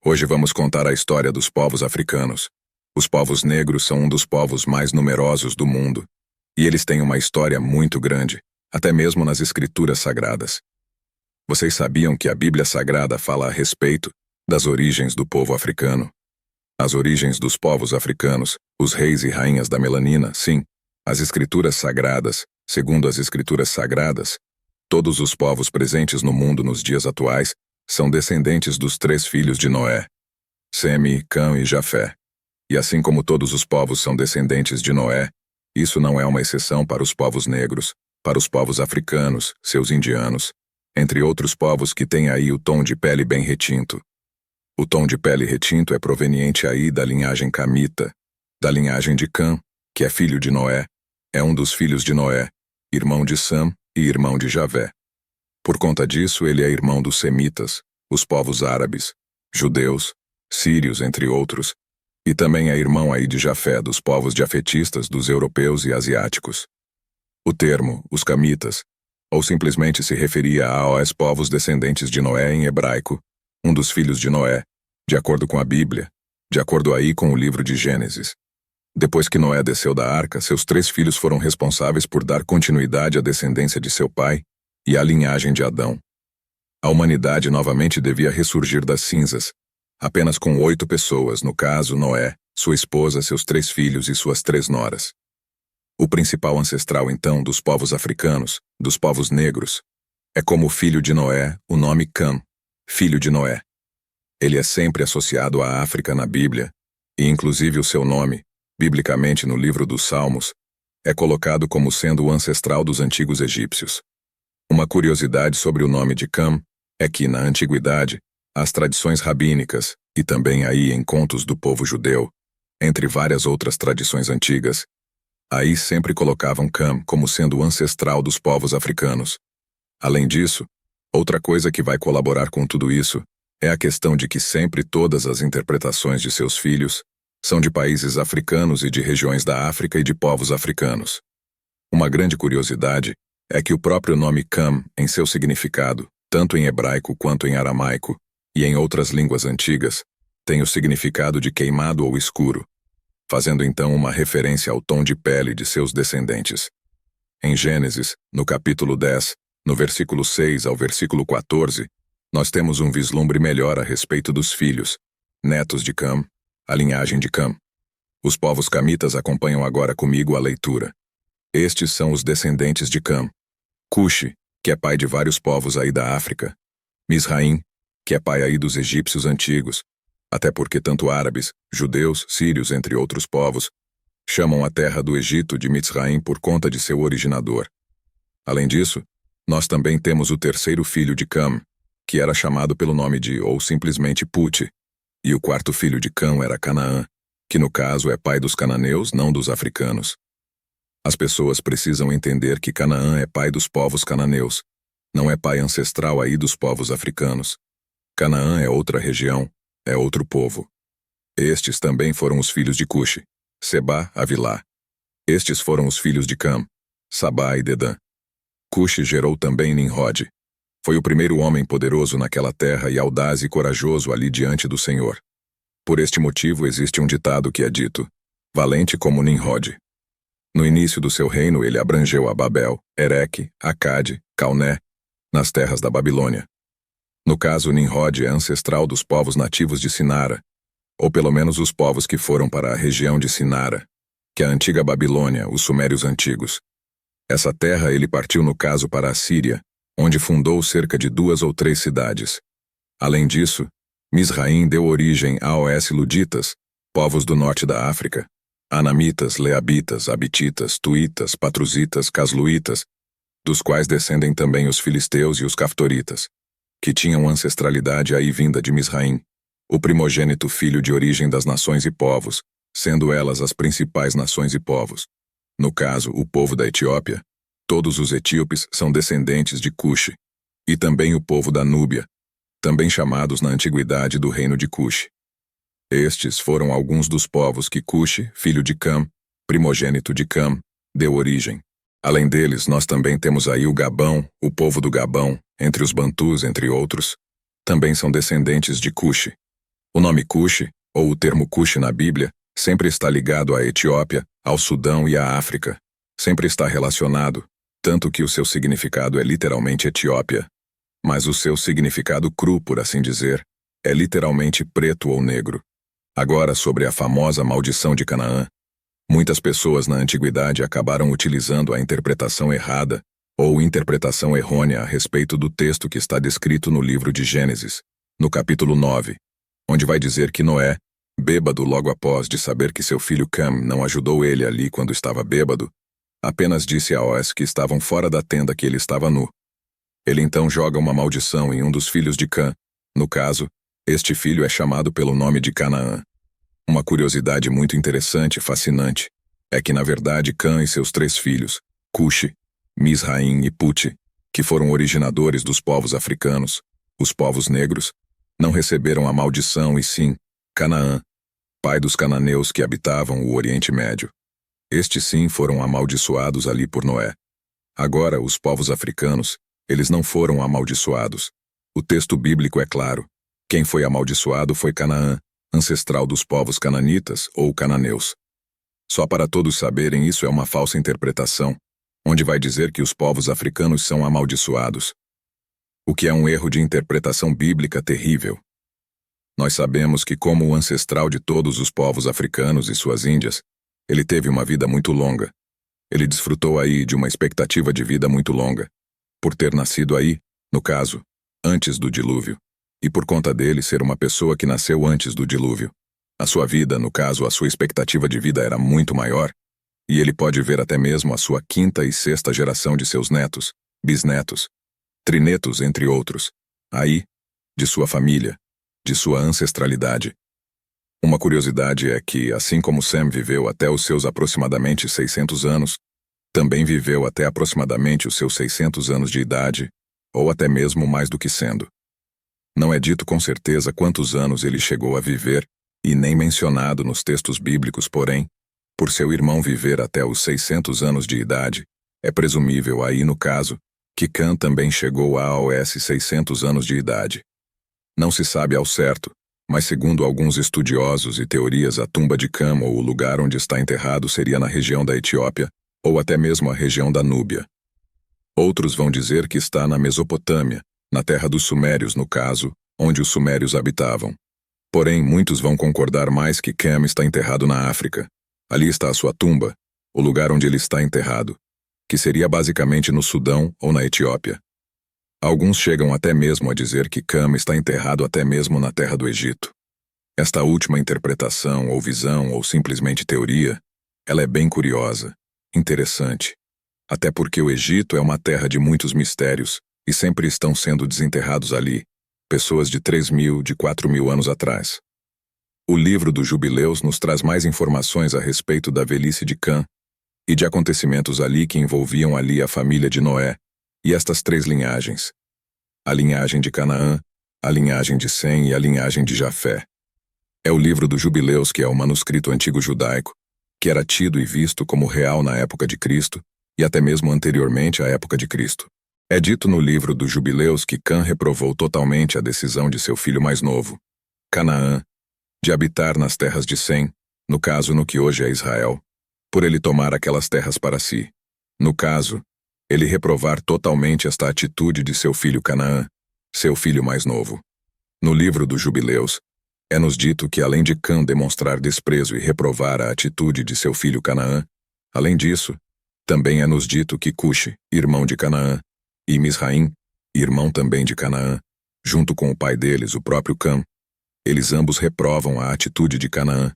Hoje vamos contar a história dos povos africanos. Os povos negros são um dos povos mais numerosos do mundo, e eles têm uma história muito grande, até mesmo nas escrituras sagradas. Vocês sabiam que a Bíblia Sagrada fala a respeito das origens do povo africano? As origens dos povos africanos, os reis e rainhas da melanina, sim, as escrituras sagradas, segundo as escrituras sagradas, todos os povos presentes no mundo nos dias atuais são descendentes dos 3 filhos de Noé, Seme, Cã e Jafé. E assim como todos os povos são descendentes de Noé, isso não é uma exceção para os povos negros, para os povos africanos, seus indianos, entre outros povos que têm aí o tom de pele bem retinto. O tom de pele retinto é proveniente aí da linhagem camita, da linhagem de Cã, que é filho de Noé, é um dos filhos de Noé, irmão de Sam e irmão de Javé. Por conta disso, ele é irmão dos semitas, os povos árabes, judeus, sírios, entre outros, e também é irmão aí de Jafé, dos povos jafetistas, dos europeus e asiáticos. O termo, os camitas, ou simplesmente se referia aos povos descendentes de Noé em hebraico, um dos filhos de Noé, de acordo com a Bíblia, de acordo aí com o livro de Gênesis. Depois que Noé desceu da arca, seus 3 filhos foram responsáveis por dar continuidade à descendência de seu pai e à linhagem de Adão. A humanidade novamente devia ressurgir das cinzas, apenas com 8 pessoas, no caso Noé, sua esposa, seus 3 filhos e suas 3 noras. O principal ancestral, então, dos povos africanos, dos povos negros, é como filho de Noé, o nome Cã, filho de Noé. Ele é sempre associado à África na Bíblia, e inclusive o seu nome, biblicamente no livro dos Salmos, é colocado como sendo o ancestral dos antigos egípcios. Uma curiosidade sobre o nome de Cã é que, na antiguidade, as tradições rabínicas, e também aí em contos do povo judeu, entre várias outras tradições antigas, aí sempre colocavam Cã como sendo o ancestral dos povos africanos. Além disso, outra coisa que vai colaborar com tudo isso é a questão de que sempre todas as interpretações de seus filhos são de países africanos e de regiões da África e de povos africanos. Uma grande curiosidade é que o próprio nome Cã, em seu significado, tanto em hebraico quanto em aramaico, e em outras línguas antigas, tem o significado de queimado ou escuro, fazendo então uma referência ao tom de pele de seus descendentes. Em Gênesis, no capítulo 10, no versículo 6 ao versículo 14, nós temos um vislumbre melhor a respeito dos filhos, netos de Cã, a linhagem de Cã. Os povos camitas acompanham agora comigo a leitura. Estes são os descendentes de Cã: Cuxi, que é pai de vários povos aí da África; Misraim, que é pai aí dos egípcios antigos, até porque tanto árabes, judeus, sírios, entre outros povos, chamam a terra do Egito de Mitzraim por conta de seu originador. Além disso, nós também temos o 3º filho de Cã, que era chamado pelo nome de, ou simplesmente Puti, e o 4º filho de Cã era Canaã, que no caso é pai dos cananeus, não dos africanos. As pessoas precisam entender que Canaã é pai dos povos cananeus, não é pai ancestral aí dos povos africanos. Canaã é outra região, é outro povo. Estes também foram os filhos de Cuxi, Sebá, Avilá. Estes foram os filhos de Cã, Sabá e Dedã. Cuxi gerou também Nimrod. Foi o primeiro homem poderoso naquela terra e audaz e corajoso ali diante do Senhor. Por este motivo existe um ditado que é dito: valente como Nimrod. No início do seu reino ele abrangeu a Babel, Ereque, Acade, Calné, nas terras da Babilônia. No caso, Nimrod é ancestral dos povos nativos de Sinara, ou pelo menos os povos que foram para a região de Sinara, que é a antiga Babilônia, os sumérios antigos. Essa terra ele partiu no caso para a Síria, onde fundou cerca de 2 ou 3 cidades. Além disso, Misraim deu origem aos Luditas, povos do norte da África, Anamitas, Leabitas, Abititas, Tuítas, Patruzitas, Casluítas, dos quais descendem também os filisteus e os caftoritas, que tinham ancestralidade aí vinda de Misraim, o primogênito filho de origem das nações e povos, sendo elas as principais nações e povos. No caso, o povo da Etiópia, todos os etíopes são descendentes de Cuxi, e também o povo da Núbia, também chamados na antiguidade do reino de Cuxi. Estes foram alguns dos povos que Cuxi, filho de Cã, primogênito de Cã, deu origem. Além deles, nós também temos aí o Gabão, o povo do Gabão, entre os Bantus, entre outros, também são descendentes de Cuxi. O nome Cuxi, ou o termo Cuxi na Bíblia, sempre está ligado à Etiópia, ao Sudão e à África. Sempre está relacionado, tanto que o seu significado é literalmente Etiópia. Mas o seu significado cru, por assim dizer, é literalmente preto ou negro. Agora, sobre a famosa maldição de Canaã. Muitas pessoas na antiguidade acabaram utilizando a interpretação errada ou interpretação errônea a respeito do texto que está descrito no livro de Gênesis, no capítulo 9, onde vai dizer que Noé, bêbado logo após de saber que seu filho Cam não ajudou ele ali quando estava bêbado, apenas disse a Oz que estavam fora da tenda que ele estava nu. Ele então joga uma maldição em um dos filhos de Cam. No caso, este filho é chamado pelo nome de Canaã. Uma curiosidade muito interessante e fascinante é que, na verdade, Cam e seus 3 filhos, Cuxi, Misraim e Puti, que foram originadores dos povos africanos, os povos negros, não receberam a maldição e sim Canaã, pai dos cananeus que habitavam o Oriente Médio. Estes sim foram amaldiçoados ali por Noé. Agora, os povos africanos, eles não foram amaldiçoados. O texto bíblico é claro. Quem foi amaldiçoado foi Canaã, ancestral dos povos cananitas ou cananeus. Só para todos saberem, isso é uma falsa interpretação, onde vai dizer que os povos africanos são amaldiçoados. O que é um erro de interpretação bíblica terrível. Nós sabemos que, como o ancestral de todos os povos africanos e suas índias, ele teve uma vida muito longa. Ele desfrutou aí de uma expectativa de vida muito longa, por ter nascido aí, no caso, antes do dilúvio, e por conta dele ser uma pessoa que nasceu antes do dilúvio. A sua vida, no caso, a sua expectativa de vida era muito maior, e ele pode ver até mesmo a sua 5ª e 6ª geração de seus netos, bisnetos, trinetos, entre outros, aí, de sua família, de sua ancestralidade. Uma curiosidade é que, assim como Sem viveu até os seus aproximadamente 600 anos, também viveu até aproximadamente os seus 600 anos de idade, ou até mesmo mais do que sendo. Não é dito com certeza quantos anos ele chegou a viver, e nem mencionado nos textos bíblicos, porém, por seu irmão viver até os 600 anos de idade, é presumível aí no caso, que Cam também chegou aos 600 anos de idade. Não se sabe ao certo, mas segundo alguns estudiosos e teorias, a tumba de Cam ou o lugar onde está enterrado seria na região da Etiópia, ou até mesmo a região da Núbia. Outros vão dizer que está na Mesopotâmia, na terra dos Sumérios no caso, onde os Sumérios habitavam. Porém, muitos vão concordar mais que Cam está enterrado na África. Ali está a sua tumba, o lugar onde ele está enterrado, que seria basicamente no Sudão ou na Etiópia. Alguns chegam até mesmo a dizer que Cam está enterrado até mesmo na terra do Egito. Esta última interpretação ou visão ou simplesmente teoria, ela é bem curiosa, interessante. Até porque o Egito é uma terra de muitos mistérios e sempre estão sendo desenterrados ali, pessoas de 3.000, de 4.000 anos atrás. O livro dos Jubileus nos traz mais informações a respeito da velhice de Cam e de acontecimentos ali que envolviam ali a família de Noé e estas 3 linhagens. A linhagem de Canaã, a linhagem de Sem e a linhagem de Jafé. É o livro dos Jubileus que é o manuscrito antigo judaico, que era tido e visto como real na época de Cristo e até mesmo anteriormente à época de Cristo. É dito no livro dos Jubileus que Cam reprovou totalmente a decisão de seu filho mais novo, Canaã, de habitar nas terras de Sem, no caso no que hoje é Israel, por ele tomar aquelas terras para si. No caso, ele reprovar totalmente esta atitude de seu filho Canaã, seu filho mais novo. No livro dos Jubileus, é-nos dito que além de Cam demonstrar desprezo e reprovar a atitude de seu filho Canaã, além disso, também é-nos dito que Cuxi, irmão de Canaã, e Misraim, irmão também de Canaã, junto com o pai deles, o próprio Cam, eles ambos reprovam a atitude de Canaã,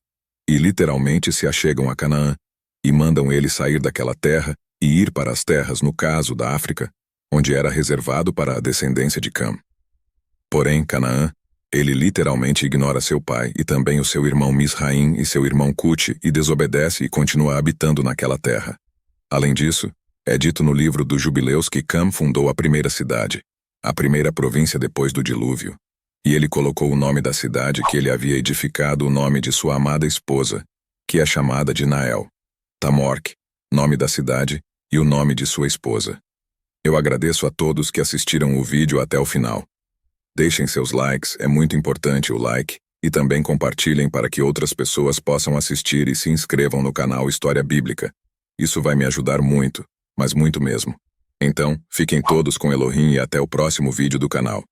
e literalmente se achegam a Canaã, e mandam ele sair daquela terra e ir para as terras, no caso da África, onde era reservado para a descendência de Cam. Porém, Canaã, ele literalmente ignora seu pai e também o seu irmão Misraim e seu irmão Cuti e desobedece e continua habitando naquela terra. Além disso, é dito no livro dos Jubileus que Cam fundou a primeira cidade, a primeira província depois do dilúvio, e ele colocou o nome da cidade que ele havia edificado o nome de sua amada esposa, que é chamada de Nael, Tamorque, nome da cidade, e o nome de sua esposa. Eu agradeço a todos que assistiram o vídeo até o final. Deixem seus likes, é muito importante o like, E também compartilhem para que outras pessoas possam assistir e se inscrevam no canal História Bíblica. Isso vai me ajudar muito, mas muito mesmo. Então, fiquem todos com Elohim e até o próximo vídeo do canal.